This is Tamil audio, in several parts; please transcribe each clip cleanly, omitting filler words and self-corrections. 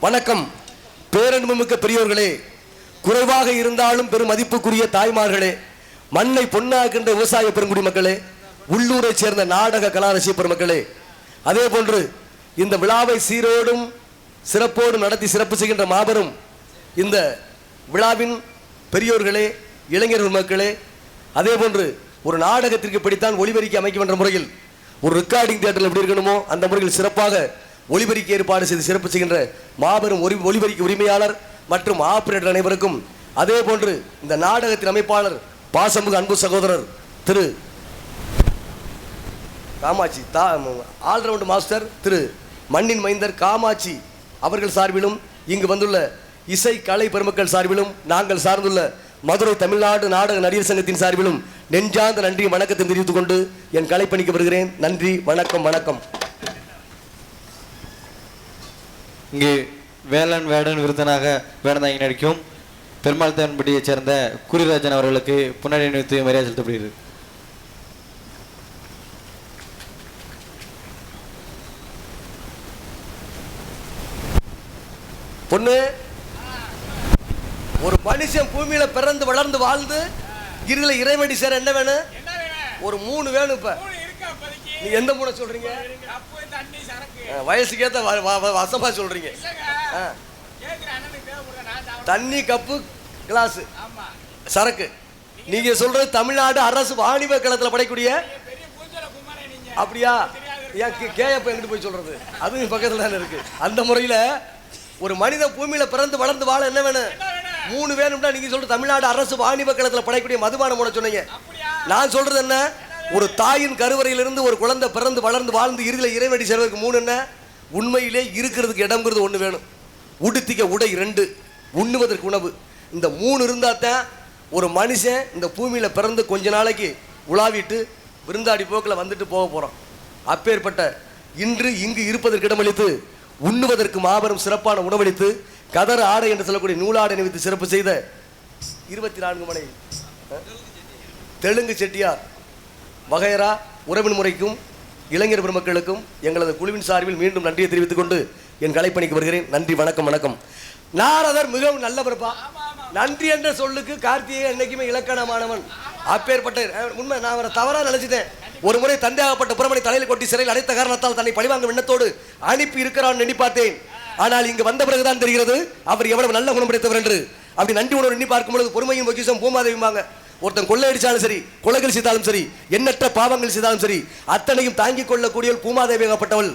வணக்கம். பேரன்புமிக்க பெரியோர்களே, குறைவாக இருந்தாலும் பெரும் மதிப்புக்குரிய தாய்மார்களே, மண்ணை பொன்னாக்குகின்ற விவசாய பெருங்குடி மக்களே, உள்ளூரை சேர்ந்த நாடக கலா ரசிக பெருமக்களே, அதே போன்று இந்த விழாவை சீரோடும் சிறப்போடும் நடத்தி சிறப்பு செய்கின்ற மாபெரும் இந்த விழாவின் பெரியோர்களே, இளைஞர் மக்களே, அதே போன்று ஒரு நாடகத்திற்கு படித்தான் ஒளிபெருக்கி அமைக்கும் என்ற முறையில் ஒரு ரெக்கார்டிங் தியேட்டரில் எப்படி இருக்கணுமோ அந்த முறையில் சிறப்பாக ஒளிபெருக்கி ஏற்பாடு செய்து சிறப்பு செய்கின்ற மாபெரும் ஒளிபெருக்கி உரிமையாளர் மற்றும் ஆபரேட்டர் அனைவருக்கும், அதே போன்று இந்த நாடகத்தின் அமைப்பாளர் பாசமுக அன்பு சகோதரர் திரு காமாட்சி ஆல்ரவுண்ட் மாஸ்டர் திரு மண்ணின் மைந்தர் காமாட்சி அவர்கள் சார்பிலும், இங்கு வந்துள்ள இசை கலை பெருமக்கள் சார்பிலும், நாங்கள் சார்ந்துள்ள மதுரை தமிழ்நாடு நாடக நடிகர் சங்கத்தின் சார்பிலும் நெஞ்சார்ந்த நன்றி வணக்கத்தை தெரிவித்துக் கொண்டு என் கலைப்பணிக்கு வருகிறேன். நன்றி, வணக்கம். வணக்கம். இங்கே வேலன் வேடன் விருதனாக வேடந்தாங்கி நடிக்கும் பெருமாள் தேவன்பட்டியைச் சேர்ந்த குறிராஜன் அவர்களுக்கு புன்னடை அணிவித்து மரியாதை செலுத்தப்படுகிறது. பொண்ணு, ஒரு மனுஷன் பூமியில பிறந்து வளர்ந்து வாழ்ந்து இருள இறைவடி சேர என்ன வேணும்? ஒரு 3 வேணும். இப்ப நீ எந்த 3 சொல்றீங்க? வயசுக்கு ஏத்த வசமா சொல்றீங்க. தண்ணி, கப்பு, கிளாஸ், சரக்கு. நீங்க சொல்றது தமிழ்நாடு அரசு வாணிப களத்துல படைக்கூடிய அப்படியா? கேப்ப எங்கிட்டு போய் சொல்றது? அது பக்கத்துல தானே இருக்கு. அந்த முறையில ஒரு மனித பூமியில பிறந்து வளர்ந்து வாழ என்ன வேணும்? 3 வேணும்னா நீங்க சொல்ற தமிழ்நாடு அரசு வாணிப களத்துல படைக்கூடிய மதுபானம் போட சொன்னீங்க. நான் சொல்றது என்ன? ஒரு தாயின் கருவறையிலிருந்து ஒரு குழந்தை பிறந்து வளர்ந்து வாழ்ந்து இறுதியில் இறைவடி சேர்வதற்கு 3 என்ன? உண்மையிலே இருக்கிறதுக்கு இடம்ங்கிறது 1 வேணும். உடுத்திக்க உடை 2, உண்ணுவதற்கு உணவு. இந்த 3 இருந்தா தான் ஒரு மனுஷன் இந்த பூமியில பிறந்து கொஞ்ச நாளைக்கு உலாவிட்டு விருந்தாடி போக்கில் வந்துட்டு போக போறோம். அப்பேற்பட்ட இன்று இங்கு இருப்பதற்கு இடமளித்து உண்ணுவதற்கு மாபெரும் சிறப்பான உணவளித்து கதர் ஆடை என்று சொல்லக்கூடிய நூலாடை அணிவித்து சிறப்பு செய்த 24 மணி தெலுங்கு செட்டியார் வகைரா உறவின் முறைக்கும் இளைஞர் பெருமக்களுக்கும் எங்களது குழுவின் சார்பில் மீண்டும் நன்றியை தெரிவித்துக் கொண்டு என் கலைப்பணிக்கு வருகிறேன். நன்றி, வணக்கம். வணக்கம். நாரதர் மிகவும் நல்லவர்ப்பா. நன்றி என்ற சொல்லுக்கு கார்த்திகை என்னைக்குமே இலக்கணமானவன். அப்பேற்பட்ட உண்மை நான் அவரை தவறா நினைச்சிட்டேன். ஒரு முறை தந்தையாகப்பட்ட புறமணி தலையில் கொட்டி சிறையில் அடைத்த காரணத்தால் தன்னை பழிவாங்க எண்ணத்தோடு அனுப்பி இருக்கிறான் எண்ணி பார்த்தேன். ஆனால் இங்கு வந்த பிறகுதான் தெரிகிறது அவர் எவ்வளவு நல்ல குணம் படைத்தவர் என்று. அப்படி நன்றி உணர்வு எண்ணி பார்க்கும் பொழுது பொறுமையும் பொக்கிஷம் பூமாதேவிம்பாங்க. ஒருத்தன் கொள்ளையடிச்சாலும் சரி, கொலைகள் செய்தாலும் சரி, எண்ணற்ற பாவங்கள் செய்தாலும் சரி, அத்தனையும் தாங்கிக் கொள்ளக்கூடியவள் பூமாதேவியாகப்பட்டவள்.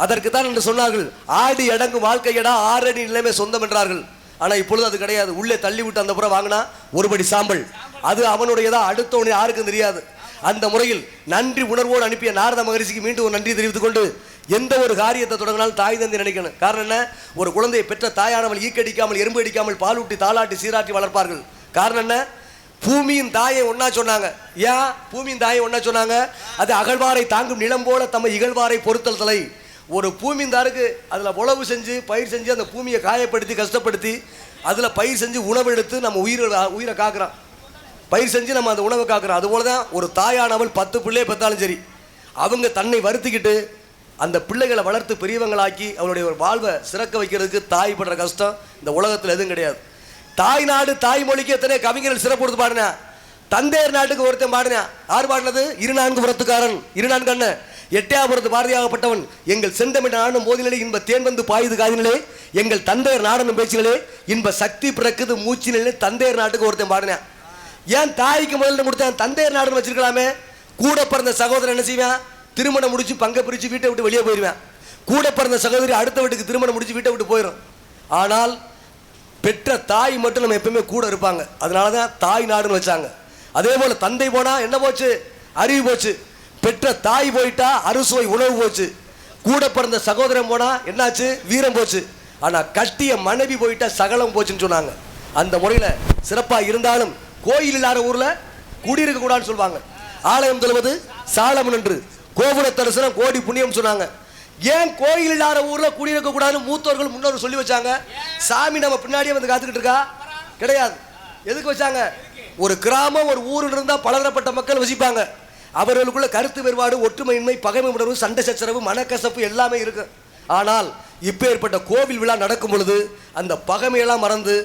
அதற்கு தான் என்று சொன்னார்கள், ஆடி அடங்கும் வாழ்க்கையடா ஆறடி நிலைமை சொந்தம் என்றார்கள். ஆனா இப்பொழுது அது கிடையாது. உள்ளே தள்ளி விட்டு அந்த புறம் வாங்கினா ஒருபடி சாம்பல், அது அவனுடையதா, அடுத்தவனே யாருக்கும் தெரியாது. அந்த முறையில் நன்றி உணர்வோடு அனுப்பிய நாரத மகரிஷிக்கு மீண்டும் ஒரு நன்றி தெரிவித்துக் கொண்டு, எந்த ஒரு காரியத்தை தொடங்கினாலும் தாய் தந்தை நினைக்கணும். காரணம் என்ன? ஒரு குழந்தையை பெற்ற தாயானவள் ஈக்கடிக்காமல் எறும்பு அடிக்காமல் பாலூட்டி தாளாட்டி சீராட்டி வளர்ப்பார்கள். காரணம் என்ன? பூமியின் தாயை ஒன்னா சொன்னாங்க. ஏன் பூமியின் தாயை ஒன்னா சொன்னாங்க? அது அகழ்வாரை தாங்கும் நிலம் போல தம்மை இகழ்வாரை பொறுத்தல் தலை. ஒரு பூமியின் தாருக்கு அதுல உழவு செஞ்சு பயிர் செஞ்சு அந்த பூமியை காயப்படுத்தி கஷ்டப்படுத்தி அதுல பயிர் செஞ்சு உணவு எடுத்து நம்ம உயிரை காக்குறான். பயிர் செஞ்சு நம்ம அந்த உணவை காக்குறோம். அதுபோலதான் ஒரு தாயானவள் 10 பிள்ளையை பெற்றாலும் சரி, அவங்க தன்னை வருத்திக்கிட்டு அந்த பிள்ளைகளை வளர்த்து பெரியவங்களாக்கி அவளுடைய ஒரு வாழ்வை சிறக்க வைக்கிறதுக்கு தாய் படுற கஷ்டம் இந்த உலகத்தில் எதுவும் கிடையாது. தாய் நாடு தாய்மொழிக்கு எத்தனை கவிஞர்கள் சிறப்பு கொடுத்து பாடினா. தந்தையர் நாட்டுக்கு ஒருத்தன் பாடினா. யார் பாடினது? 24 புறத்துக்காரன், 24 அண்ணன், 8ஆபுரத்து பாரதியாகப்பட்டவன். எங்கள் செந்தமிழ் நாடும் போதினிலே இன்ப தேன் வந்து பாயுது காதினிலே, எங்கள் தந்தையர் நாடனும் பேச்சுகளே இன்ப சக்தி பிறக்குது மூச்சினிலே தந்தையர் நாட்டுக்கு ஒருத்தன் பாடினான். ஏன் தாய்க்கு முதல்ல கொடுத்தேன்? தந்தையர் நாடுன்னு வச்சிருக்கலாமே. கூட பிறந்த சகோதரன் என்ன செய்வேன்? திருமணம் முடிச்சு பங்கை பிரித்து வீட்டை விட்டு வெளியே போயிடுவேன். கூட பிறந்த சகோதரி அடுத்த வீட்டுக்கு திருமணம் முடிச்சு வீட்டை விட்டு போயிடும். ஆனால் பெற்ற தாய் மட்டும் நம்ம எப்பவுமே கூட இருப்பாங்க. அதனால தான் தாய் நாடுன்னு வச்சாங்க. அதே போல தந்தை போனா என்ன போச்சு? அறிவு போச்சு. பெற்ற தாய் போயிட்டா அறுசுவை உணவு போச்சு. கூட பிறந்த சகோதரன் போனா என்னாச்சு? வீரம் போச்சு. ஆனா கட்டிய மனைவி போயிட்டா சகலம் போச்சுன்னு சொன்னாங்க. அந்த முறையில சிறப்பா இருந்தாலும் கோயில் இல்லாத ஊர்ல குடியிருக்க கூடாதுன்னு சொல்லுவாங்க. ஆலயம் தொழுவது சாலமன் என்று, கோபுர தரிசனம் கோடி புண்ணியம் சொன்னாங்க. ஏன் கோயில் இல்லாத ஊர்ல குடியிருக்க கூடாதுன்னு மூத்தோர்கள் முன்னோர்கள் சொல்லி வச்சாங்க? சாமி நம்ம பின்னாடியே வந்து காத்துக்கிட்டு இருக்கா? கிடையாது. எதுக்கு வச்சாங்க? ஒரு கிராமம் ஒரு ஊரில் இருந்தா பலதரப்பட்ட மக்கள் வசிப்பாங்க. அவர்களுக்குள்ள கருத்து வேறுபாடு, ஒற்றுமையின்மை, பகைமை உணர்வு, சண்டை சச்சரவு, மனக்கசப்பு எல்லாமே இருக்கு. ஆனால் இப்ப ஏற்பட்ட கோவில் விழா நடக்கும் பொழுது அந்த பகைமையெல்லாம் மறந்து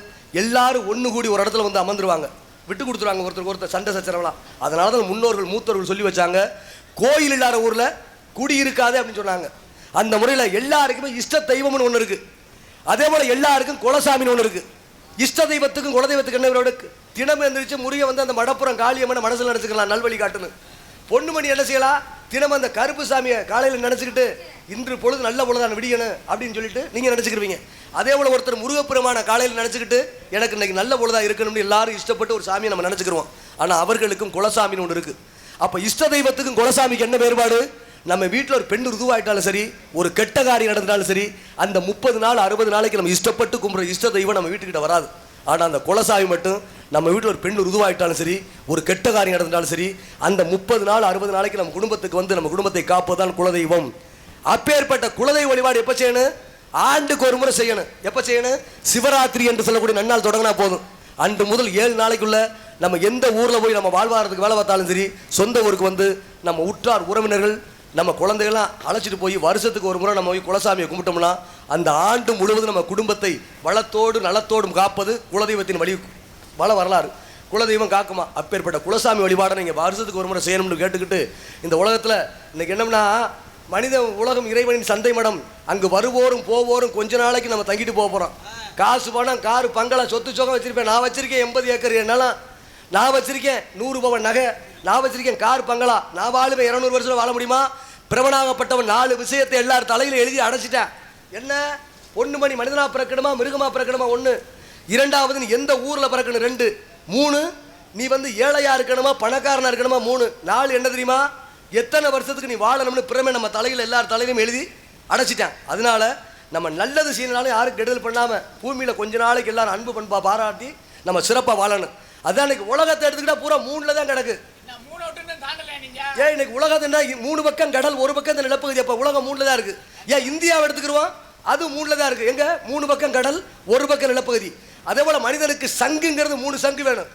எல்லாரும் ஒன்று கூடி ஒரு இடத்துல வந்து அமர்ந்துருவாங்க, விட்டு கொடுத்துருவாங்க ஒருத்தருக்கு ஒருத்தர் சண்டை சச்சரவெல்லாம். அதனால தான் முன்னோர்கள் மூத்தோர்கள் சொல்லி வச்சாங்க, கோயில் இல்லாத ஊர்ல குடி இருக்காது அப்படின்னு சொன்னாங்க. அந்த முறையில் எல்லாருக்குமே இஷ்ட தெய்வம்னு ஒன்று இருக்கு. அதே போல எல்லாருக்கும் குலசாமின்னு ஒன்று இருக்கு. இஷ்ட தெய்வத்துக்கும் குலதெய்வத்துக்கு என்ன தினம் எந்திரிச்சு முறிய வந்து அந்த மடப்புறம் காளியம்மனை மனசில் நினைச்சுக்கலாம், நல்வழி காட்டுன்னு. பொண்ணுமணி என்ன செய்யலாம்? தினம் அந்த கருப்பு சாமியை காலையில் நினைச்சுக்கிட்டு இன்று பொழுது நல்ல பொழுதான விடியணும் அப்படின்னு சொல்லிட்டு நீங்க நினைச்சுக்கிருவீங்க. அதே போல ஒருத்தர் முருகப்புறமான காலையில் நினைச்சுக்கிட்டு எனக்கு இன்னைக்கு நல்ல பொழுதா இருக்கணும்னு எல்லாரும் இஷ்டப்பட்டு ஒரு சாமியை நம்ம நினைச்சுக்கிறோம். ஆனா அவர்களுக்கும் குலசாமின்னு ஒன்று இருக்கு. அப்ப இஷ்ட தெய்வத்துக்கும் குலசாமிக்கு என்ன வேறுபாடு? நம்ம வீட்டில் ஒரு பெண் ருதுவாயிட்டாலும் சரி, ஒரு கெட்ட காரியம் நடந்தாலும் சரி, அந்த 30 நாள் 60 நாளைக்கு நம்ம இஷ்டப்பட்டு கும்புற இஷ்ட தெய்வம் நம்ம வீட்டுக்கிட்ட வராது. ஆனால் அந்த குலசாமி மட்டும் நம்ம வீட்டில் ஒரு பெண் ருதுவாயிட்டாலும் சரி, ஒரு கெட்ட காரியம் நடந்தாலும் சரி, அந்த 30 நாள் 60 நாளைக்கு நம்ம குடும்பத்துக்கு வந்து நம்ம குடும்பத்தை காப்பதுதான் குலதெய்வம். அப்பேற்பட்ட குலதெய்வ வழிபாடு எப்போ செய்யணும்? ஆண்டுக்கு ஒரு முறை செய்யணும். எப்போ செய்யணும்? சிவராத்திரி என்று சொல்லக்கூடிய நன்னாள் தொடங்கினா போதும். அன்று முதல் 7 நாளைக்குள்ள நம்ம எந்த ஊர்ல போய் நம்ம வாழ்வாரத்துக்கு வேலை பார்த்தாலும் சரி, சொந்த ஊருக்கு வந்து நம்ம உற்றார் உறவினர்கள் நம்ம குழந்தைகள்லாம் அழைச்சிட்டு போய் வருஷத்துக்கு ஒரு முறை நம்ம போய் குலசாமியை கும்பிட்டோம்னா அந்த ஆண்டு முழுவதும் நம்ம குடும்பத்தை வளத்தோடு நலத்தோடும் காப்பது குலதெய்வத்தின் வள வரலாறு. குலதெய்வம் காக்குமா? அப்பேற்பட்ட குலசாமி வழிபாடை நீங்கள் வருஷத்துக்கு ஒரு முறை செய்யணும்னு கேட்டுக்கிட்டு, இந்த உலகத்தில் இன்னைக்கு என்னம்னா மனித உலகம் இறைவனின் சந்தை மடம். அங்கு வருவோரும் போவோரும் கொஞ்ச நாளைக்கு நம்ம தங்கிட்டு போக போகிறோம். காசு பணம் காரு பங்களா சொத்து சோகம் வச்சிருப்பேன். நான் வச்சிருக்கேன் 80 ஏக்கர் நிலம், நான் வச்சிருக்கேன் 100 பவன் நகை, நான் வச்சிருக்கேன் கார் பங்களா. நான் வாழுவேன் 200 வருஷம் வாழ முடியுமா? பிரபனாகப்பட்டவன் 4 விஷயத்தை எல்லாரும் தலையில எழுதி அடைச்சிட்டேன். என்ன? பொண்ணுமணி மனிதனா பிறக்கணுமா மிருகமா பிறக்கணுமா? 1. 2வது நீ எந்த ஊர்ல பிறக்கணும்? 2. 3 நீ வந்து ஏழையா இருக்கணுமா பணக்காரனா இருக்கணுமா? 3. 4 என்ன தெரியுமா? எத்தனை வருஷத்துக்கு நீ வாழணும்னு பிறமே நம்ம தலையில எல்லார் தலையிலும் எழுதி அடைச்சிட்டேன். அதனால நம்ம நல்லது செய்யனாலும் யாரும் கெடுதல் பண்ணாம பூமியில கொஞ்ச நாளைக்கு எல்லாரும் அன்பு பண்பா பாராட்டி நம்ம சிறப்பா வாழணும். அதான் இன்னைக்கு உலகத்தை எடுத்துக்கிட்டா பூரா 3ல தான் கிடக்கு. ஏன் இன்னைக்கு உலகத்துனா 3 பக்கம் கடல், ஒரு பக்கம் இந்த நிலப்பகுதி. அப்ப உலகம் 3ல தான் இருக்கு. ஏன் இந்தியாவை எடுத்துக்கிறோம், அது 3ல தான் இருக்கு. எங்க? 3 பக்கம் கடல், ஒரு பக்கம் நிலப்பகுதி. அதே போல மனிதனுக்கு சங்குங்கிறது 3 சங்கு வேணும்.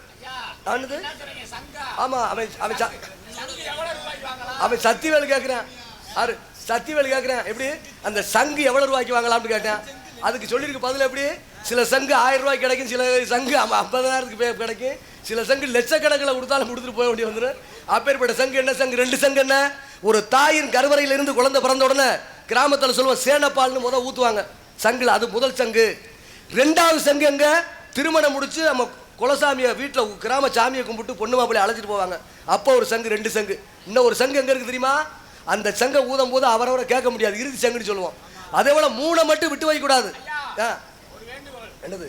ஆமா, அவன் சத்திவேலு கேட்கிறேன். சத்திவேலு கேட்கிறேன், எப்படி அந்த சங்கு எவ்வளவு ரூபாய்க்கு வாங்கலாம்னு கேட்டேன். அதுக்கு சொல்லியிருக்கு பதில் எப்படி? சில சங்கு 1000 ரூபாய்க்கு கிடைக்கும், சில சங்கு 50,000க்கு கிடைக்கும், சில சங்கு லட்சக்கணக்கில் கொடுத்தாலும் கொடுத்துட்டு போக வேண்டிய வந்துடும். அப்பேற்பட்ட சங்கு என்ன சங்கு? 2 சங்கு என்ன? ஒரு தாயின் கருவறையிலிருந்து குழந்தை பிறந்த உடனே கிராமத்தில் சொல்லுவோம் சேனப்பால்னு முதல் ஊற்றுவாங்க சங்குல, அது முதல் சங்கு. 2வது சங்கு எங்க? திருமணம் முடிச்சு நம்ம குலசாமியை வீட்டில் கிராம சாமியை கும்பிட்டு பொண்ணு மாப்பிள்ளை அழைச்சிட்டு போவாங்க, அப்போ ஒரு சங்கு. 2 சங்கு. இன்னும் ஒரு சங்கு எங்க இருக்கு தெரியுமா? அந்த சங்கை ஊதும் போது அவரவரை கேட்க முடியாது, இறுதி சங்குன்னு சொல்லுவோம். அதே போல 3 மட்டும் விட்டு வைக்க கூடாது. என்னது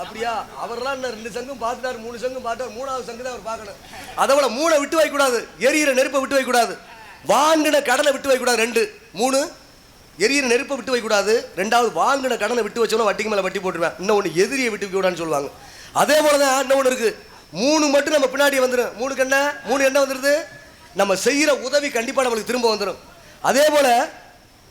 அப்படியா? அவர்லாம் 2 சங்கும் பார்த்துட்டாரு, 3 சங்கும் பார்த்தாரு, 3வது சங்கு தான் அவர் பார்க்கணும். அதை போல 3 விட்டு வைக்க கூடாது. எரியிற நெருப்பை விட்டு வைக்க கூடாது. வாங்கின கடனை விட்டு வைக்க கூடாது. 2 3 எரியிற நெருப்பை விட்டு வைக்க கூடாது. 2வது வாங்கின கடனை விட்டு வச்சோம்னா வட்டிக்கு மேலே வட்டி போட்டுருவேன். இன்னொன்று எதிரியை விட்டு வைக்க கூடாதுன்னு சொல்லுவாங்க. அதே போல தான் இன்னொன்று இருக்கு. 3 மட்டும் நம்ம பின்னாடி வந்துடும். 3 என்ன? 3 என்ன வந்துடுது? நம்ம செய்கிற உதவி கண்டிப்பாக நம்மளுக்கு திரும்ப வந்துடும். அதே போல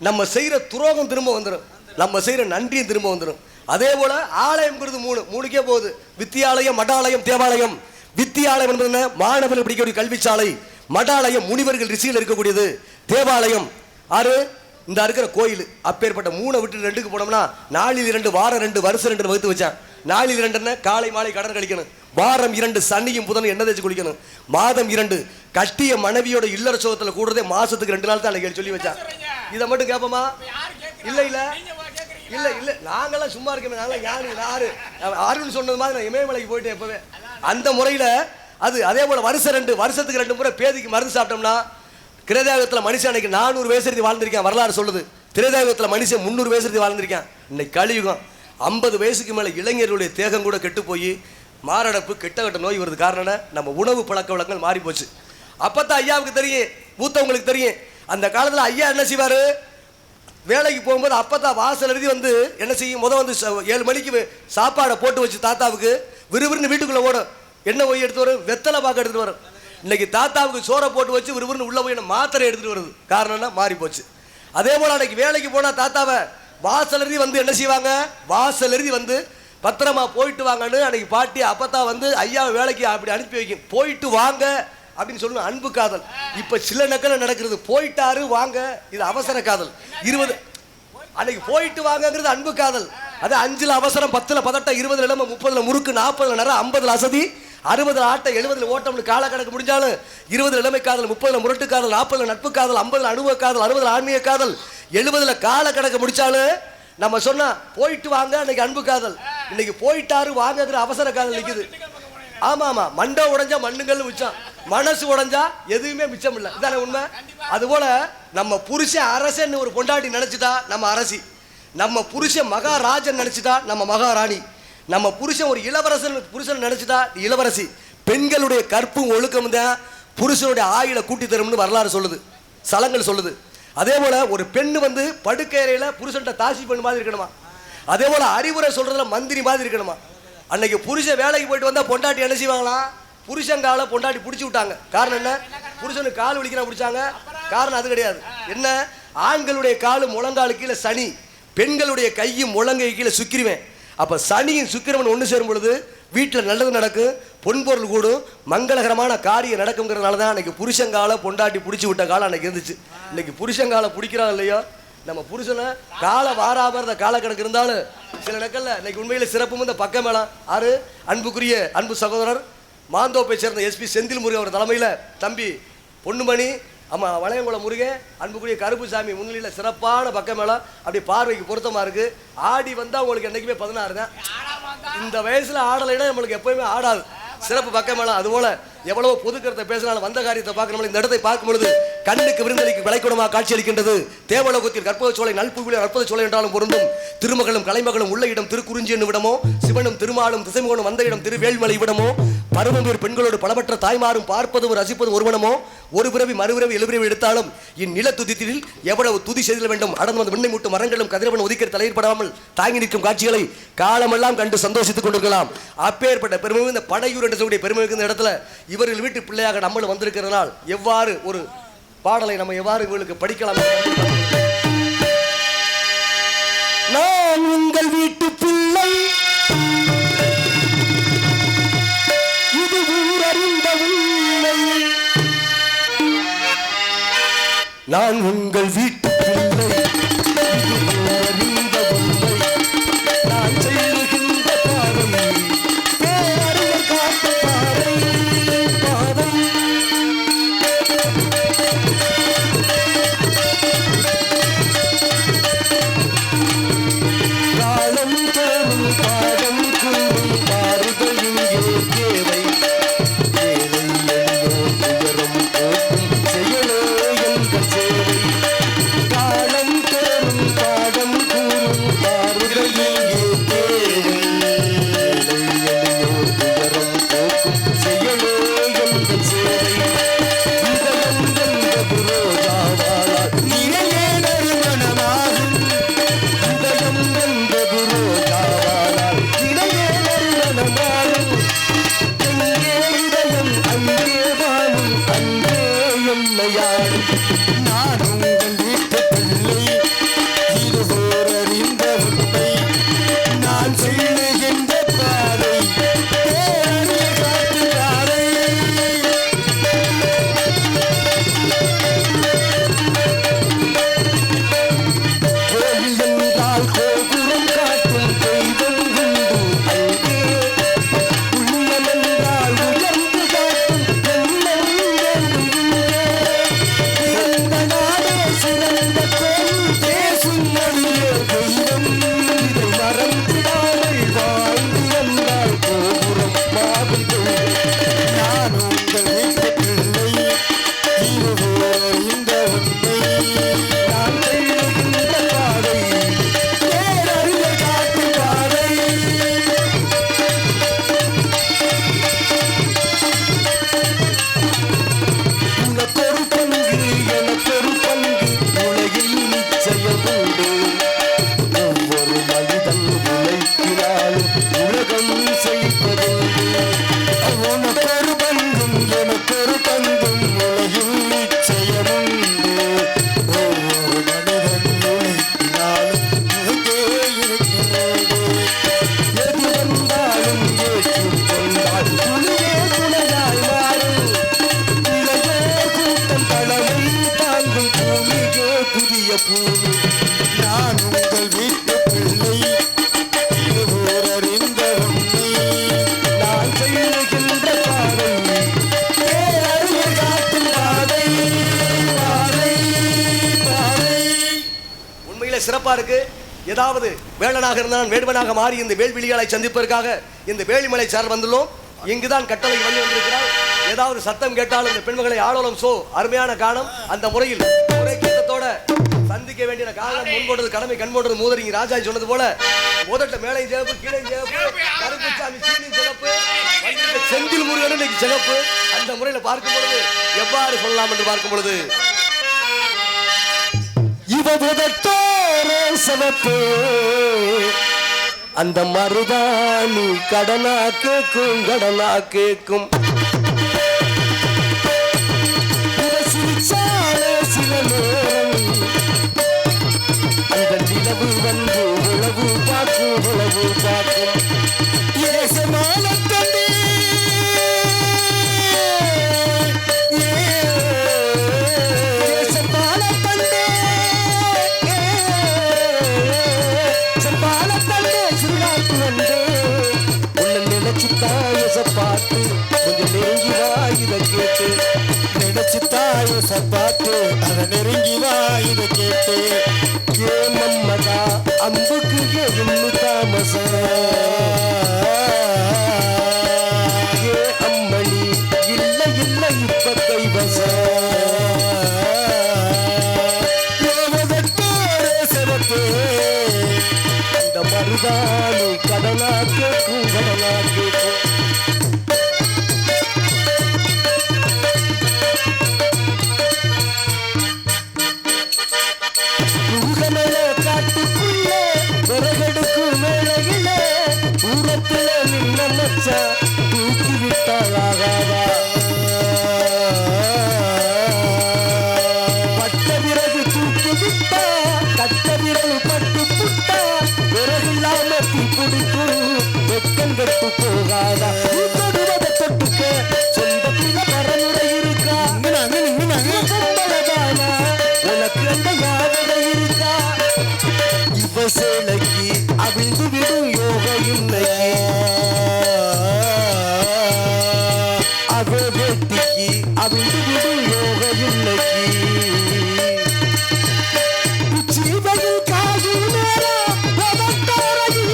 நம்ம செய்கிற துரோகம் திரும்ப வந்துடும், நம்ம செய்கிற நன்றியும் திரும்ப வந்துடும். அதே போல ஆலயம்ங்கிறது 3க்கே போகுது. வித்தியாலயம், மடாலயம், தேவாலயம். வித்தியாலயம் என்பது என்ன? மாணவர்கள் படிக்கக்கூடிய கல்வி சாலை. மடாலயம் முனிவர்கள் ரிஷிகள் இருக்கக்கூடியது. தேவாலயம் ஆறு இந்த இருக்கிற கோயில். அப்பேற்பட்ட 3 விட்டு 2க்கு போனோம்னா நாளில் 2 வாரம் 2 வருஷம் 2 வகுத்து வச்சான். நாளில் 2 காலை மாலை கடன் கழிக்கணும். வாரம் 2 சனியும் புதனும் எண்ணெய் தேய்ச்சி குளிக்கணும். மாதம் 2 கட்டிய மனைவியோட இல்லற சோகத்தில் கூடுறதே மாசத்துக்கு 2 நாள் தான் அன்னைக்கு சொல்லி வச்சான். இதை மட்டும் கேட்போமா? இல்ல இல்ல இல்ல இல்ல நாங்கெல்லாம் சும்மா இருக்கோம். நாங்களாம் யாரு அருண் சொன்னது மாதிரி நான் இமயமலைக்கு போயிட்டேன் எப்பவே. அந்த முறையில அது அதே போல வருஷத்துக்கு 2 முறை பேதிக்கு மருந்து சாப்பிட்டோம்னா கிரேதாயுகத்தில் மனுஷன் அன்னைக்கு 400 வயசு வாழ்ந்திருக்கேன். வரலாறு சொல்லுது. திரேதாயுகத்தில் மனுஷன் 300 வயசு வாழ்ந்திருக்கேன். இன்னைக்கு கலியுகம் 50 வயசுக்கு மேல இளைஞர்களுடைய தேகம் கூட கெட்டு போய் மாரடைப்பு கெட்ட நோய் வருது. காரணம் நம்ம உணவு பழக்க வழக்கங்கள் மாறி போச்சு. அப்பத்தான் ஐயாவுக்கு தெரியும், மூத்தவங்களுக்கு தெரியும். அந்த காலத்தில் ஐயா என்ன செய்வாரு? வேலைக்கு போகும்போது அப்பத்தான் வாசல் எழுதி வந்து என்ன செய்யும்? வந்து 7 மணிக்கு சாப்பாடை போட்டு வச்சு தாத்தாவுக்கு விறுவிறுன்னு வீட்டுக்குள்ள ஓடும். என்ன போய் எடுத்து வரும்? வெத்தலை பாக்க எடுத்துட்டு வரும். இன்னைக்கு தாத்தாவுக்கு சோறை போட்டு வச்சு விறுவிறுன்னு உள்ள போய் மாத்திரை எடுத்துட்டு வருது. காரணம்னா மாறி போச்சு. அதே போல அன்னைக்கு வேலைக்கு போனா தாத்தாவை வாசல் எழுதி வந்து என்ன செய்வாங்க? வாசல் எழுதி வந்து பத்திரமா போயிட்டு வாங்கன்னு அன்னைக்கு பாட்டி அப்பத்தா வந்து ஐயா வேலைக்கு அப்படி அனுப்பி வைக்கும். போயிட்டு வாங்க அப்படின்னு சொல்லணும். அன்பு காதல். இப்ப சில நக்கல நடக்கிறது போயிட்டாரு வாங்க, இது அவசர காதல். 20 அன்னைக்கு போயிட்டு வாங்கிறது அன்பு காதல். அது 5ல் அவசரம், 10ல் பதட்டம், 20ல் இளமை, 30ல் முறுக்கு, 40ல் நர, 50ல் அசதி, 60ல் ஆட்டை, 70ல் ஓட்டம்னு கால கணக்கு முடிஞ்சாலும் 20ல் இளமை காதல், 30ல் முரட்டு காதல், 40ல் நட்பு காதல், 50ல் அனுபவ காதல், 60ல் ஆன்மீக காதல், 70ல் கால கணக்கு முடிச்சாலும் நம்ம சொன்னா போயிட்டு வாங்க அன்னைக்கு அன்பு காதல். இன்னைக்கு போயிட்டாரு வாங்கங்கிற அவசர காதல் நிக்குது. ஆமா ஆமா, மண்டை உடைஞ்சா மண்ணுங்கள் மிச்சம், மனசு உடைஞ்சா எதுவுமே மிச்சம் இல்லை. இதானே உண்மை. அதுபோல நம்ம புருஷன் அரசன் ஒரு பொண்டாட்டி நினைச்சுட்டா நம்ம அரசி, நம்ம புருஷன் மகாராஜன் நினைச்சுட்டா நம்ம மகாராணி, நம்ம புருஷன் ஒரு இளவரசன் புருஷன் நினைச்சுட்டா இளவரசி. பெண்களுடைய கற்பும் ஒழுக்கம் தான் புருஷனுடைய ஆயுளை கூட்டி தரும்னு வரலாறு சொல்லுது, சலங்கள் சொல்லுது. அதே போல ஒரு பெண்ணு வந்து படுக்கையில புருஷன்ட்ட தாசி பெண் மாதிரி இருக்கணுமா. அதே போல அறிவுரை சொல்றதுல மந்திரி மாதிரி இருக்கணுமா. அன்னைக்கு புருஷன் வேலைக்கு போயிட்டு வந்தா பொண்டாட்டி என்ன செய்வாங்களாம்? புருஷங்கால பொண்டாட்டி பிடிச்சி விட்டாங்க. காரணம் என்ன? புருஷனுக்கு கால் வலிக்கிறா பிடிச்சாங்க. காரணம் அது கிடையாது. என்ன? ஆண்களுடைய காலு முழங்காலு கீழே சனி, பெண்களுடைய கையும் முழங்கை கீழே சுக்கிருவேன். அப்ப சனியும் சுக்கிரவன் ஒன்று சேரும் பொழுது வீட்டில் நல்லது நடக்கும், பொன்பொருள் கூடும், மங்களகரமான காரியம் நடக்குங்கிறதுனால தான் அன்னைக்கு புருஷங்கால பொண்டாட்டி பிடிச்சி விட்ட காலம் அன்னைக்கு இருந்துச்சு. இன்னைக்கு புருஷங்கால பிடிக்கிறா இல்லையோ, நம்ம புருஷனை கால வாராபரத காலக்கணக்கு இருந்தாலும் சில இடங்கள்ல இன்னைக்கு உண்மையில சிறப்பும் இந்த பக்கம் மேலாம். ஆறு அன்புக்குரிய அன்பு சகோதரர் மாந்தோப்பை சேர்ந்த எஸ்பி செந்தில் முருகன் அவர் தலைமையில் தம்பி பொன்னுமணி, ஆமா வளையங்குளம் முருகன், அன்புக்குரிய கருப்புசாமி முன்னிலையில் சிறப்பான பக்கம் மேளம். அப்படி பார்வைக்கு பொருத்தமா இருக்கு. ஆடி வந்தா உங்களுக்கு என்னைக்குமே 16 தான். இந்த வயசுல ஆடலைன்னா நம்மளுக்கு எப்பயுமே ஆடாது. சிறப்பு பக்கம் மேளம். அதுபோல எவ்வளவு பொது கருத்தை பேசினாலும் வந்த காரியத்தை பார்க்கணும். இந்த இடத்தை பார்க்கும் பொழுது கண்ணுக்கு விருந்தளிக்கு விளைக்குடமாக காட்சி அளிக்கின்றது. தேவலோகத்தில் கற்பக சோலை நல்புவிலே அற்புத சோலை என்றாலும் பொருந்தும். திருமகளும் கலைமகளும் உள்ள இடம் திருக்குறிஞ்சி என்னும் விடமோ, சிவனும் திருமாலும் திசைமுகனும் வந்த இடம் திருவேல்மலை விடமோ, பருவம்பேர் பெண்களோடு பலபற்ற தாய்மாரும் பார்ப்பதும் ரசிப்பதும் ஒருவனமோ, ஒரு பிறவி மறுபிறவி எழுபிறவி எடுத்தாலும் இந்நிலத்துதித்தில் எவ்வளவு துதி செய்திட வேண்டும். அடர்ந்து வந்து விண்ணை மூட்டும் மரங்களும் கதிரவன் உதிக்கிற தலையிற்படாமல் தாங்கி நிற்கும் காட்சிகளை காலமெல்லாம் கண்டு சந்தோஷித்துக் கொண்டிருக்கலாம். அப்பேற்பட்ட பெருமை இந்த படையூர் என்று சொல்லக்கூடிய பெருமை இந்த இடத்துல இவர்கள் வீட்டு பிள்ளையாக நம்மளும் வந்திருக்கிறதுனால் எவ்வாறு ஒரு பாடலை நம்ம எவ்வாறு இவர்களுக்கு படிக்கலாம். நான் உங்கள் வீட்டு பிள்ளை, இது ஊரறிந்த உண்மை. நான் உங்கள் வீட்டு பிள்ளை, இது ஊரறிந்த உண்மை. நான் செய்கின்ற பாவம் உந்தன் சேவை இதயம் என்பது ரோஜாவாளால் நிறையே நறுமணமாகும் இதயம் என்பது ரோஜாவாளால் நிறையே நறுமணமாகும் எங்கே இதயம் அங்கே வாழும் அங்கே எம்மையாடும் நான் உங்கள் வீட்டு பிள்ளை இருவோர் அறிந்த உண்மை நான் செல்லுகின்ற பாதை பேரறிய காட்டு பாதை கோவில் என்றால் கோபுரம் காட்டும் தெய்வம் உண்டு அங்கே புண்ணியம் என்றால் உயர்ந்து காட்டும் எண்ணம் வேண்டும் இங்கே சிறந்த நாடே சிறந்த கோயில் பேசும் மொழியே தெய்வம் இதை மறந்திடாமல் வாழ்ந்து வந்தால் கோபுரம் மாறும் தெய்வம் நான் உங்கள் வீட்டு பிள்ளை இருவோர் இந்த உண்மை நான் செல்லுகின்ற பாதை பேரறிய காட்டு பாதை உனக்கொரு பங்கு எனக்கொரு பங்கு உலகில் நிச்சயம் உண்டு ஒவ்வொரு மனிதன் உழைப்பினாலும் உலகம் செழிப்பதுண்டு உனக்கொரு பங்கும் எனக்கொரு பங்கும் உலகில் நிச்சயம் உண்டு ஒவ்வொரு மனிதன் உழைப்பினாலும் உலகே இருக்கிறது எது வந்தாலும் ஏற்றுக்கொண்டால் துணியே துணையாய் மாறும் இளைய கூட்டம் தலைமை தாங்கும் பூமியே புதிய பூமி நான் உங்கள் வீட்டு பிள்ளை இருவோர் அறிந்த உண்மை நான் செல்லுகின்ற பாதை பேரறிய காட்டும் பாதை பாதை பாதை உண்மையிலே சிறப்பா இருக்கு. ஏதாவது வேளனாக இருந்தால் வேடுவனாக மாறி இந்த வேள்விழிகளை சந்திப்பதற்காக இந்த வேலிமலை சார் வந்துள்ளோம். இங்குதான் கட்டளை வந்து வந்திருக்கிறார். ஏதாவது சத்தம் கேட்டாலும் இந்த பெண்மகளை ஆளோலம் சோ அருமையான காலம். அந்த முறையில் ஒரே கீதத்தோட சந்திக்க வேண்டிய காலம் முன்போடுறது கடமை கண்போடுறது மூதறிங்க ராஜா சொன்னது போல முதல்ல மேலே சிவப்பு கீழே சிவப்பு கருப்புச்சாமி சீனி சிவப்பு வந்திருக்க செந்தில் முருகன் இன்னைக்கு சிவப்பு. அந்த முறையில் பார்க்கும் பொழுது எவ்வாறு சொல்லலாம் என்று பார்க்கும் பொழுது இவதோரே சிவப்பு அந்த மருதாணி கடனா கேக்கும் கடனா கேக்கும் சிரிச்சாலே சில நேரம் அந்த நிலவு வந்து உழவு பார்க்கும் ஏசமான தண்ணி பார்த்து கொஞ்சம் நெருங்கி வா இதை கேட்டு நினைச்சு தாயச பார்த்து அதை நெருங்கி வா இதை கேட்டு ஏ மம்மதா அம்புக்கு என்னு தாமச ஏ அம்மணி இல்ல இல்ல இப்ப கைவச சிறப்பு அந்த மருதாணி கடலா கேட்கும் கடலா கேட்கும் காட்டுக்குள்ள விறகெடுக்கும் வேளையில தூரத்துல நின்ன மச்சா தூக்கி விட்டாளாகாதா பட்ட விறகு தூக்கி விட்டா கட்ட விறகு பட்டு புட்டா விறகில்லாம தீ பிடிக்கும் வெக்கம் கட்டு போகாதா தொடுவதை தொட்டுக்க சொந்தத்தில பரமுறை இருக்கா பொம்பளதானா உனக்கு அந்த ஞாபகம் இருக்கா இவ சேலைக்கு அவிழ்ந்து விடும் யோக இல்லையே அவ வேட்டிக்கு அவிழ்ந்து விடும் யோக இல்லைக்கு உச்சிவையில் காயும் நேரம்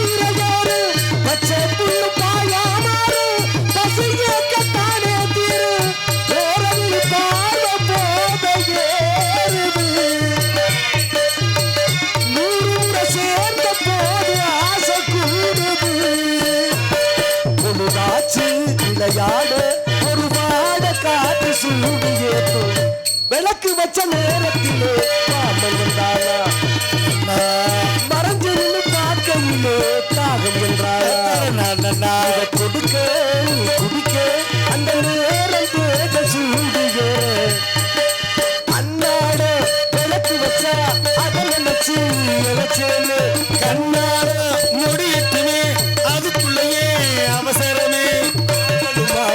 ஈரையோரு பச்சை புல்லு பாயாமாறு விளக்கு வச்ச நேரத்திலே பாம்பன் வந்தானா மறைஞ்சு நின்று பார்க்கையிலே தாகம் என்றானா கொடுக்க குடிக்க அந்த நேரம் தேக சூடிய அன்னாட விளக்கு வச்சா அதை நினைச்சு இழைச்சேன்னு கண்ணால முடியட்டுமே அதுக்குள்ளேயே அவசரமே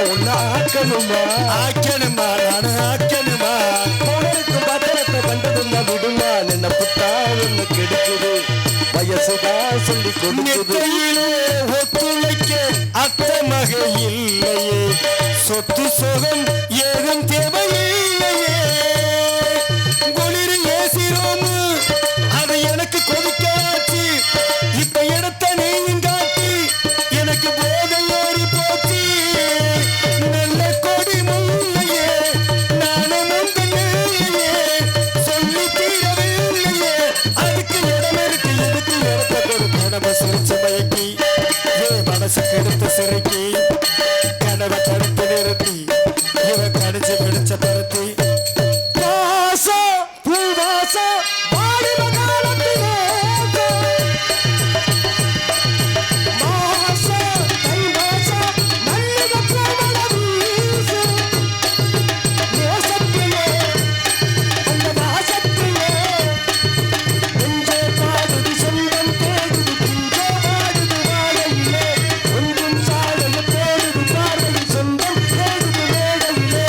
ஒன்னு ஆக்கணுமா ஆக்கணுமா நானு ஆக்கணுமா போனருக்கும் பத்திரத்தை கண்டதுன்னா விடுமா என்ன புத்தா ஒண்ணு கெடுக்குது வயசுதான் சொல்லி கொடுக்குது நெத்தையிலே ஒத்துழைக்க அத்த மகை இல்லையே சொத்து சுகம் ஏதும் தேவையில்லையே குளிர் ஏசிரோமு அதை எனக்கு கொதிக்காச்சு இப்ப இடத்த நீயும் காட்டி எனக்கு போதை ஏறி போச்சு நல்ல கொடி முல்லையே நானும் முந்தினேயே சொல்லி தீரவில்லையே அதுக்கு இடம் இருக்கு எதுக்கு இடத்த கொடுக்க நம்ம சிரிச்ச மயக்கி மனசு கெடுத்த சிறுக்கி கனவை தடுத்து நிறுத்தி இவன் கடிச்சு பிடிச்ச பருத்தி வாசம் பூவாசம் வாலிப காலத்திலே மாசம் தை மாசம் மல்லிகை பூமண வீசு நேசத்திலே அந்த வாசத்திலே நெஞ்சே பாடுது சொந்தம் தேடுது பிஞ்சோ பாடுது வாழையிலே ஒன்றும் சாலையை தேடுது பார்வையில் சொந்தம் தேடுது வேளையிலே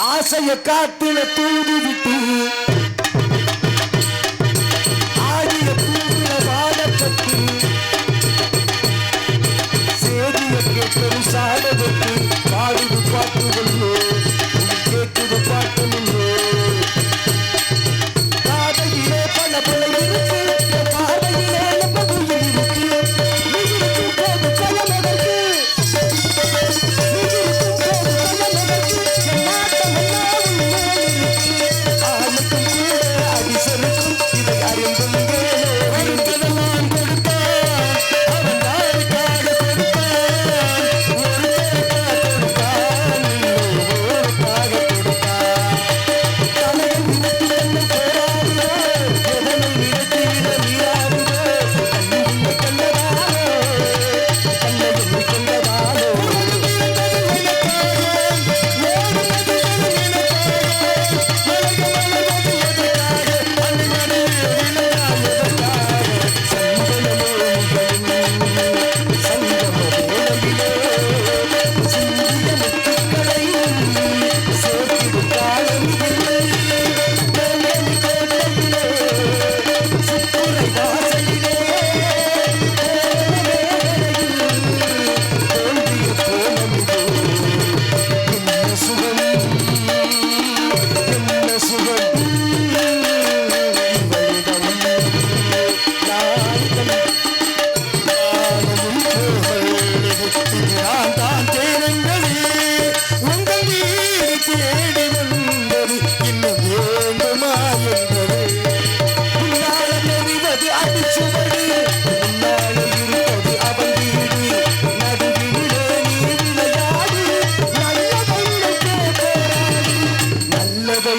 ஆசைய காத்துல தூது விட்டு ஆடிய பூவில வாழப்பட்டு சேதிய கேட்கரு சாதவத்து பாடுது பாட்டு கொள்ளு கேட்குது பாட்டு நின்று காதையிலே பல பல இருக்கு பார்வையிலே நம்ம உயிர் இருக்கு நீ இருக்கும் போது பயமதற்கு வருத்ததெல்லாம் கொடுத்தான் அவன் யாருக்காக கொடுத்தான் ஒரு பேருக்காக கொடுத்தான் ஊருக்காக கொடுத்தான் தலையில் நிறுத்தி என்ன போராடுதோ எதனை நிறுத்திவிட நீராடுதோ கண்ணை கண்டதாலோ கண்ணை எண்ணி கொண்டதாலோ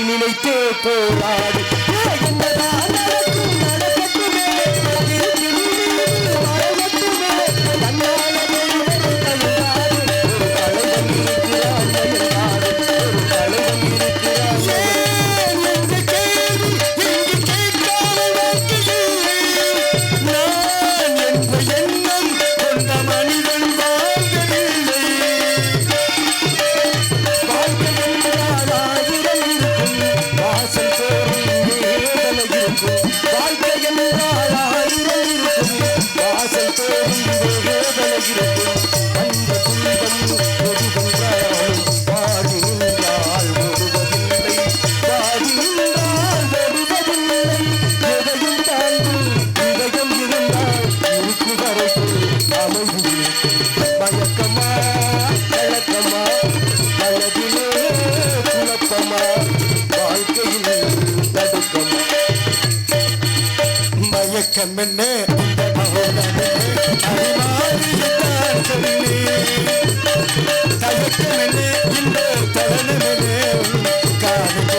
நினைத்தே போராடு என்னதான் நடக்கும் நடக்கட்டுமே வரலட்டுமே தன்னால கையாடு ஒரு தலைவன் இருக்கிறான் மயங்காடு ஒரு தலைவன் இருக்கிறான் என்ற கேள்வி இங்கு கேட்காமல் வைக்கையில்லை நான் என்ற எண்ணம் கொண்ட மனிதன் வாழ்ந்ததில்லை வாழ்க்கை என்றால் ஆயிரம் இருக்கும் வாசல் தோறும் வேதனை இருக்கும் வாழ்க்கை என்றால் ஆயிரம் இருக்கும் வாசல் தோறும் வேதனை இருக்கும் அந்த துன்பம் ஒருவென்றாலும் பாடி நின்றால் ஒருவதில்லை பாடி நின்றால் ஒருவதில்லை எதையும் தாங்கும் இதயம் இருந்தால் இருக்கு வரைக்கும் அமைதி மயக்கமா கலக்கமா மனதிலே குழப்பமா வாழ்க்கையில் தடுக்கமா மயக்கம் என்ன இந்த மகோதமே அறிமாறித்தான் சொல்லி தயக்கம் என்ன இந்த தருணமே காணும்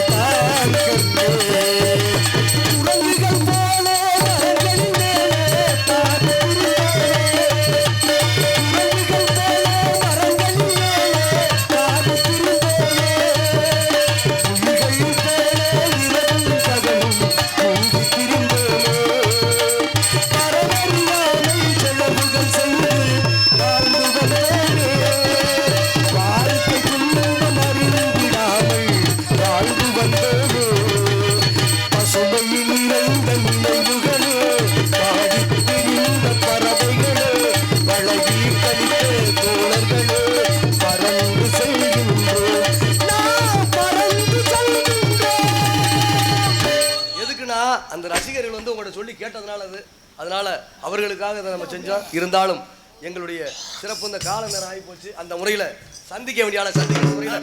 உங்கள்கிட்ட சொல்லி கேட்டதுனால அதனால அவர்களுக்காக இதை நம்ம செஞ்சோம். இருந்தாலும் எங்களுடைய சிறப்பு இந்த கால நேரம் ஆகி போச்சு. அந்த முறையில சந்திக்க வேண்டிய ஆளை சந்திக்கிற முறையில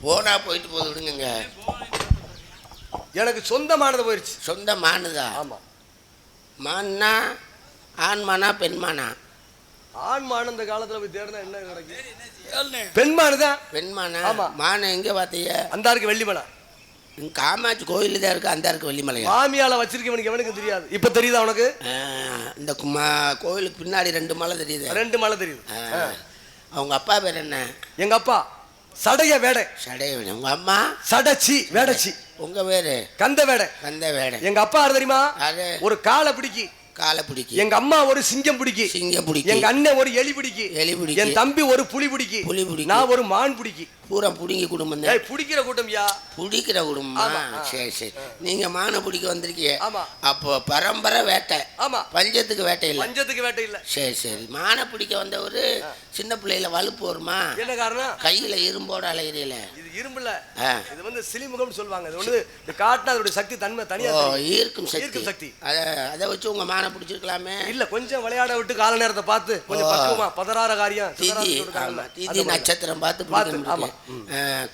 போனா போயிட்டு போது விடுங்க. எனக்கு சொந்தமானது போயிடுச்சு. சொந்தமானதா? ஆமா. மான்னா ஆண்மானா பெண்மானா? ஆண்மான் இந்த காலத்துல போய் தேடினா என்ன கிடைக்கும்? பெண்மானுதான். பெண்மானா? ஆமா. மானை எங்க பாத்தீங்க? அந்த இருக்கு வெள்ளிமலை. காமாட்சி கோயில் தான் இருக்கு, அந்த இருக்கு வெள்ளிமலையா? மாமியால வச்சிருக்கவனுக்கு எவனுக்கு தெரியாது. இப்ப தெரியுதா உனக்கு? இந்த கோயிலுக்கு பின்னாடி 2 மலை தெரியுது. 2 மலை தெரியுது. அவங்க அப்பா பேர் என்ன? எங்க அப்பா சடைய வேடை. சடைய வேடை. உங்க அம்மா சடச்சி வேடச்சி. உங்க பேரு? கந்த வேடை. கந்த வேடை. எங்க அப்பா யாரு தெரியுமா? ஒரு காலை பிடிக்கி. காலை பிடிக்கி. எங்க அம்மா ஒரு சிங்கம் பிடிக்கி. சிங்கம் பிடிக்கி. எங்க அண்ணன் ஒரு எலி பிடிக்கி. எலி பிடிக்கி. என் தம்பி ஒரு புலி பிடிக்கி. புலி பிடிக்கி. நான் ஒரு மான் பிடிக்கி. பூரா புடிங்கி குடும்பம். பிடிக்கிற கூட்டம்யா. பிடிக்கிற குடும்பம். சரி சரி. நீங்க மானை பிடிக்க வந்திருக்கீங்க. ஆமா. அப்போ பரம்பரை வேட்டை. ஆமா. பஞ்சத்துக்கு வேட்டை இல்ல. பஞ்சத்துக்கு வேட்டை இல்ல. சரி சரி. மானை பிடிக்க வந்த ஒரு சின்ன பிள்ளையில வலுப்பு வருமா? என்ன காரணம்? கையில இரும்போட அலையிறீல. இது இரும்புல. இது வந்து சிலிமுகம் சொல்வாங்க. இது வந்து இந்த காட்டுல அதோட சக்தி தன்மை தனியா. ஈர்க்கும் சக்தி. ஈர்க்கும் சக்தி. அதை வச்சு உங்க மானை பிடிச்சிருக்கலாமே. இல்ல கொஞ்சம் விளையாட விட்டு கால நேரத்தை பார்த்து கொஞ்சம் பக்குவமா பதறார காரியம். தீதி நட்சத்திரம் பார்த்து பார்த்து.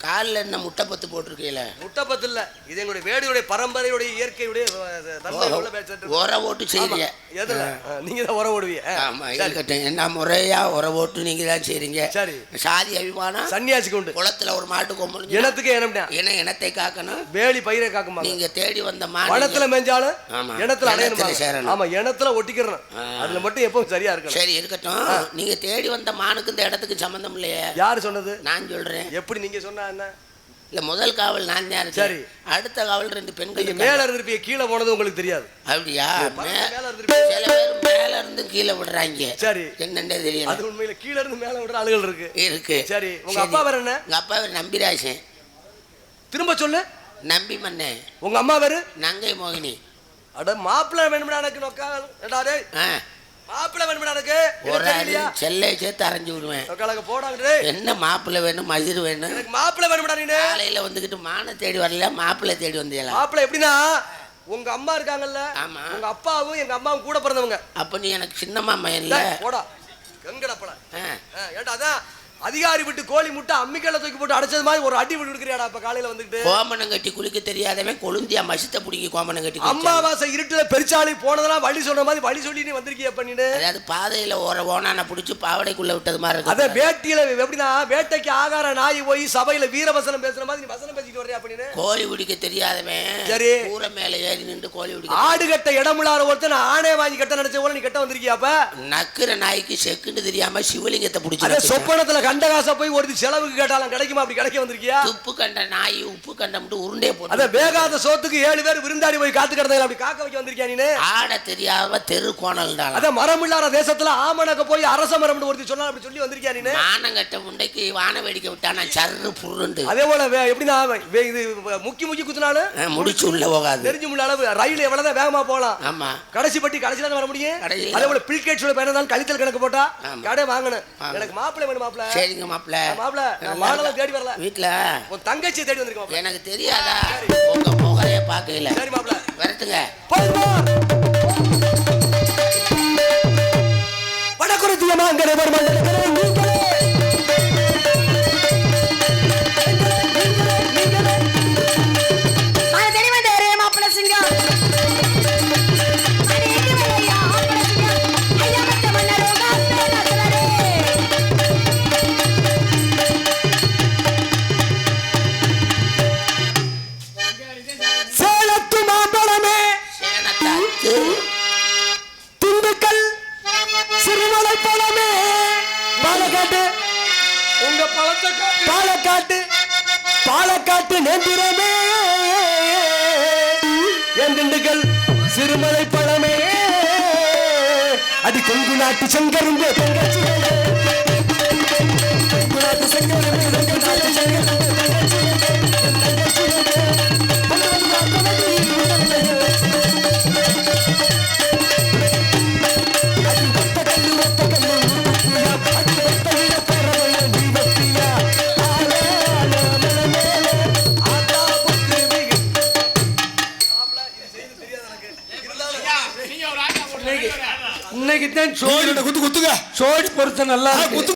காலில் என்ன முட்டை பத்து போட்டிருக்கீல? முட்டை பத்து இல்ல, இது எங்களுடைய வேடியுடைய பரம்பரையுடைய இயற்கையுடைய உர ஓட்டு செய்றீங்க. நீங்க தான் உர ஓடுவீங்க. ஆமா, இருக்கட்டும். என்ன முறையா உர ஓட்டு நீங்க தான் செய்றீங்க. சரி. சாதி அபிமானம் சன்னியாசிக்கு உண்டு. குளத்துல ஒரு மாட்டு கொம்பு இனத்துக்கு இனத்தை காக்கணும். வேலி பயிரை காக்குமா? நீங்க தேடி வந்த வனத்துல மேஞ்சாலும் இனத்துல அடையணும். ஆமா, இனத்துல ஒட்டிக்கிறோம். அதுல மட்டும் எப்பவும் சரியா இருக்கணும். சரி, இருக்கட்டும். நீங்க தேடி வந்த மானுக்கு இந்த இடத்துக்கு சம்பந்தம் இல்லையா? யாரு சொன்னது? நான் சொல்றேன். எப்படி நீங்க சொன்னா என்ன? இல்ல, முதல் காவல் நான் தான். சரி. அடுத்த காவல் 2 பெண்கள். மேல இருந்திருப்பீங்க, கீழே போனது உங்களுக்கு தெரியாது. அப்படியா? சில பேர் மேல இருந்து கீழே விடுறாங்க. சரி. என்னன்னே தெரியல. அது உண்மையில கீழே இருந்து மேல விடுற ஆளுகள் இருக்கு. சரி. உங்க அப்பா பேர் என்ன? உங்க அப்பா பேர் நம்பிராசன். திரும்ப சொல்லு. நம்பி மண்ணே. உங்க அம்மா பேரு? நங்கை மோகினி. அட மாப்பிள்ளை வேணும்னா எனக்கு நோக்கா. மாப்பிள்ளை வேணும்னா எனக்கு ஒரு செல்லை சேர்த்து அரைஞ்சு விடுவேன். போடாங்க. என்ன மாப்பிள்ளை வேணும், மஜிர் வேணும்? எனக்கு மாப்பிள்ளை வேணும்டா. நீ காலையில வந்துகிட்டு மானை தேடி வரல, மாப்பிள்ளை தேடி வந்தீங்களா? மாப்பிள்ளை எப்படின்னா, உங்க அம்மா இருக்காங்கல்ல. ஆமா. உங்க அப்பாவும் எங்க அம்மாவும் கூட பிறந்தவங்க. அப்ப நீ எனக்கு சின்னம்மா மயன் இல்ல? போடா கங்கடப்பட. ஏண்டா அதான் அதிகாரி விட்டு கோழி முட்டை அம்மிக்கல்ல தூக்கி போட்டு அடைச்சது மாதிரி ஒரு அடி விட்டு கொடுக்குறியாடா. அப்ப காலையில வந்துட்டு கோமணம் கட்டி குளிக்க தெரியாதவன் கொழுந்தியா மசித்த பிடிக்கி கோமணம் கட்டி அம்மாவாசை இருட்டுல பெருச்சாளி போனதெல்லாம் வழி சொல்ற மாதிரி வழி சொல்லி நீ வந்திருக்கிய பண்ணிட்டு. அதாவது பாதையில ஓனான பிடிச்சி பாவடைக்குள்ள விட்டது மாதிரி இருக்கு. அத வேட்டியில எப்படின்னா, வேட்டைக்கு ஆகார நாய் போய் சபையில வீரவசனம் பேசுற மாதிரி நீ வசனம் பேசிட்டு வர்றியா அப்படின்னு. கோழி பிடிக்க தெரியாதவன் சரி ஊர மேல ஏறி நின்று கோழி பிடிக்க. ஆடு கட்ட இடமுள்ளார ஒருத்தன் ஆனே வாங்கி கட்ட நினைச்ச போல நீ கட்ட வந்திருக்கியா? அப்ப நக்குற நாய்க்கு செக்குன்னு தெரியாம சிவலிங்கத்தை பிடிச்சி சொப்பனத்துல கண்டகாச போய் ஒரு செலவுக்கு கேட்டாலும் கிடைக்குமா? அப்படி கிடைக்க வந்திருக்கியா? உப்பு கண்ட நாய் உப்பு கண்ட மட்டும் உருண்டே போட்டு அத வேகாத சோத்துக்கு 7 பேர் விருந்தாடி போய் காத்து கிடந்தா அப்படி காக்க வைக்க வந்திருக்கியா நீ? ஆட தெரியாம தெரு கோணல்டா. அத மரம் இல்லாத தேசத்துல ஆமணக்க போய் அரச மரம் ஒருத்தி சொன்னா அப்படி சொல்லி வந்திருக்கியா நீ? மானங்கட்ட முண்டைக்கு வான வேடிக்கை விட்டானா சர்ரு புருண்டு. அதே போல எப்படின்னா இது முக்கி குத்துனாலும் முடிச்சு உள்ள போகாது. தெரிஞ்சு முள்ள அளவு ரயில் எவ்வளவுதான் வேகமா போகலாம். ஆமா. கடைசி பட்டி கடைசில தான் வர முடியும். அதே போல பில்கேட்ஸோட பேரை தான் கழித்தல் கணக்கு போட்டா கடை வாங்கணும். எனக்கு மாப்பிள்ளை வேணும். மாப்பிள்ளை சரிங்க. மாப்பிள்ளை தேடி வரல, வீட்டுல உன் தங்கச்சி தேடி வந்திருக்கோம். எனக்கு தெரியாதா உங்க முகரைய பாக்கல? சரி மாப்பிள்ளை வரட்டுங்க. வடக்குறிச்சியமா அங்க மாப்பிள்ளை சிங்கம் பாலக்காட்டு நேந்திரமே என் திண்டுக்கல் சிறுமலை பழமே அடி கொங்கு நாட்டு செங்கரும்பு கொங்கு நாட்டு செங்கரும்பு இன்னைக்கு தான் குத்து குத்துங்க சோடி பொருத்த நல்லா குத்து